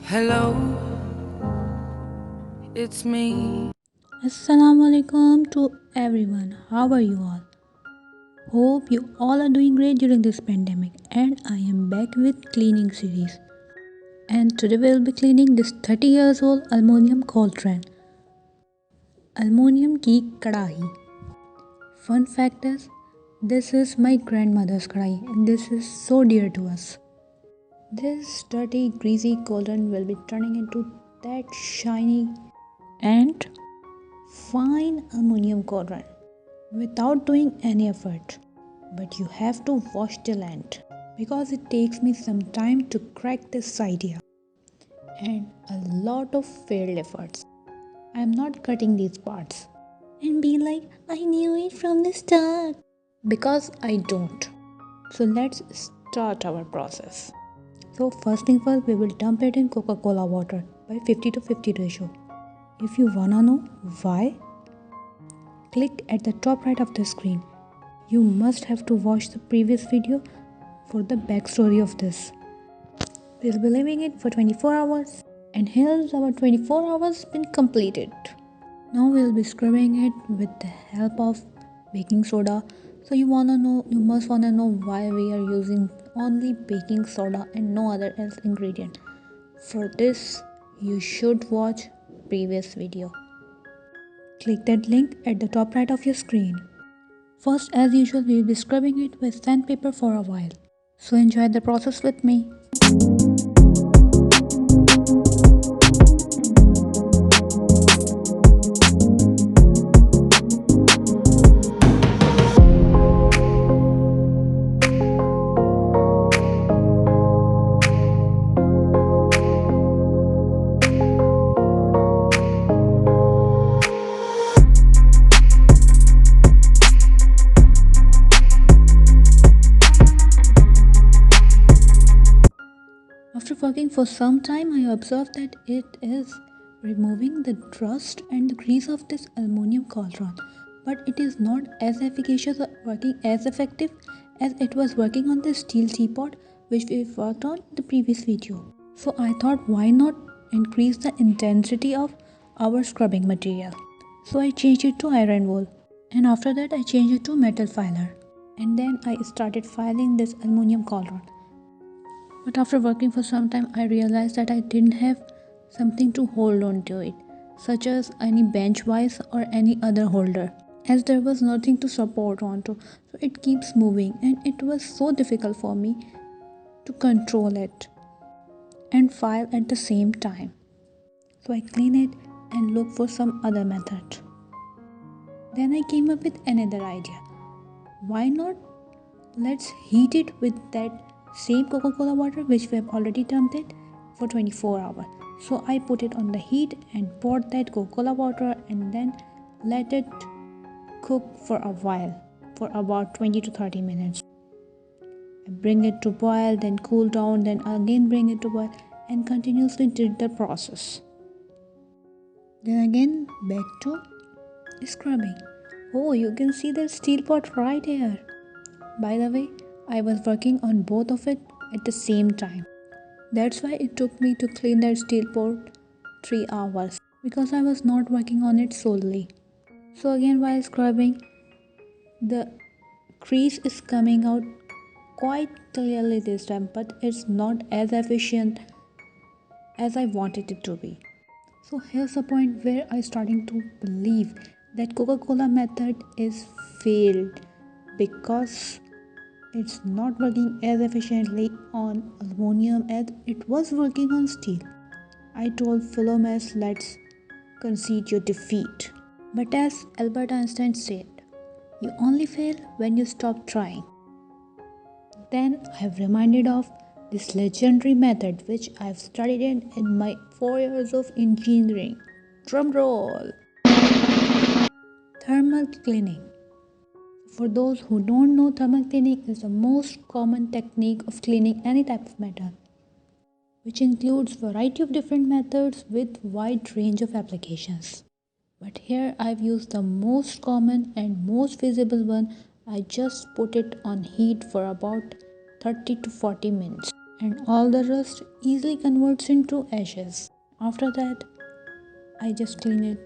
Hello, it's me. Assalamualaikum to everyone. How are you all? Hope you all are doing great during this pandemic. And I am back with cleaning series. And today we'll be cleaning this 30 years old aluminium cauldron. Aluminium की कढ़ाई. Fun fact is, this is my grandmother's कढ़ाई and this is so dear to us. This dirty, greasy cauldron will be turning into that shiny and fine aluminium cauldron without doing any effort. But you have to wash the land because it takes me some time to crack this idea and a lot of failed efforts. I am not cutting these parts and be like, I knew it from the start because I don't. So let's start our process. So, first thing first, we will dump it in Coca Cola water by 50 to 50 ratio. If you wanna know why, click at the top right of the screen. You must have to watch the previous video for the backstory of this. We'll be leaving it for 24 hours, and here's our 24 hours been completed. Now we'll be scrubbing it with the help of baking soda. So you must wanna know why we are using only baking soda and no other else ingredient. For this, you should watch previous video. Click that link at the top right of your screen. First, as usual, we will be scrubbing it with sandpaper for a while. So enjoy the process with me. After working for some time, I observed that it is removing the rust and the grease of this aluminium cauldron, but it is not as efficacious or working as effective as it was working on the steel teapot which we worked on in the previous video. So I thought, why not increase the intensity of our scrubbing material? So I changed it to iron wool, and after that I changed it to metal filer, and then I started filing this aluminium cauldron. But after working for some time, I realized that I didn't have something to hold on to it, such as any bench vise or any other holder, as there was nothing to support onto. So it keeps moving, and it was so difficult for me to control it and file at the same time. So I clean it and look for some other method. Then I came up with another idea. Why not let's heat it with that same Coca-Cola water which we have already dumped it for 24 hours. So I put it on the heat and poured that Coca-Cola water and then let it cook for a while, for about 20 to 30 minutes. I bring it to boil, then cool down, then again bring it to boil, and continuously did the process. Then again back to scrubbing. Oh, you can see the steel pot right here. By the way, I was working on both of it at the same time. That's why it took me to clean that steel pot 3 hours because I was not working on it solely. So again, while scrubbing, the crease is coming out quite clearly this time, but it's not as efficient as I wanted it to be. So here's the point where I starting to believe that Coca-Cola method is failed because it's not working as efficiently on aluminum as it was working on steel. I told Philomas, let's concede your defeat. But as Albert Einstein said, you only fail when you stop trying. Then I have reminded of this legendary method which I have studied in my 4 years of engineering. Drum roll! Thermal cleaning. For those who don't know, thermal cleaning is the most common technique of cleaning any type of metal, which includes variety of different methods with wide range of applications. But here I've used the most common and most feasible one. I just put it on heat for about 30 to 40 minutes. and all the rust easily converts into ashes. After that, I just clean it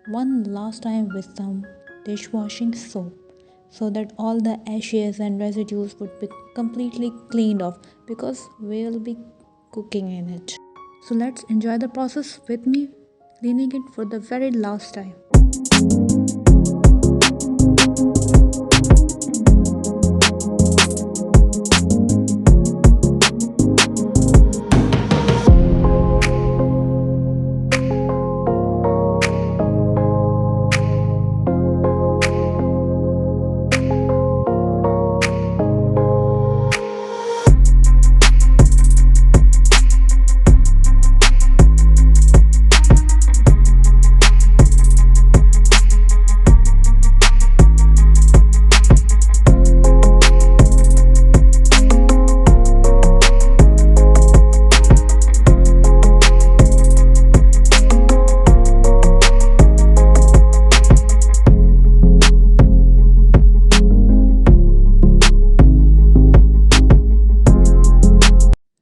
one last time with some dishwashing soap so that all the ashes and residues would be completely cleaned off because we'll be cooking in it. So let's enjoy the process with me cleaning it for the very last time.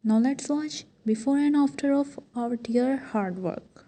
Now let's watch before and after of our dear hard work.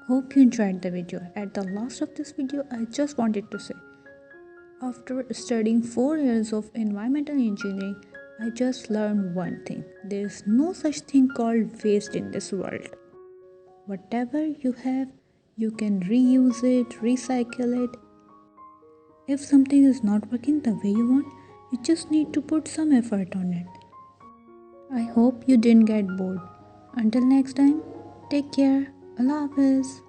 Hope you enjoyed the video. At the last of this video, I just wanted to say, after studying 4 years of environmental engineering, I just learned one thing. There is no such thing called waste in this world. Whatever you have, you can reuse it, recycle it. If something is not working the way you want, you just need to put some effort on it. I hope you didn't get bored. Until next time, take care. Allah Hafiz.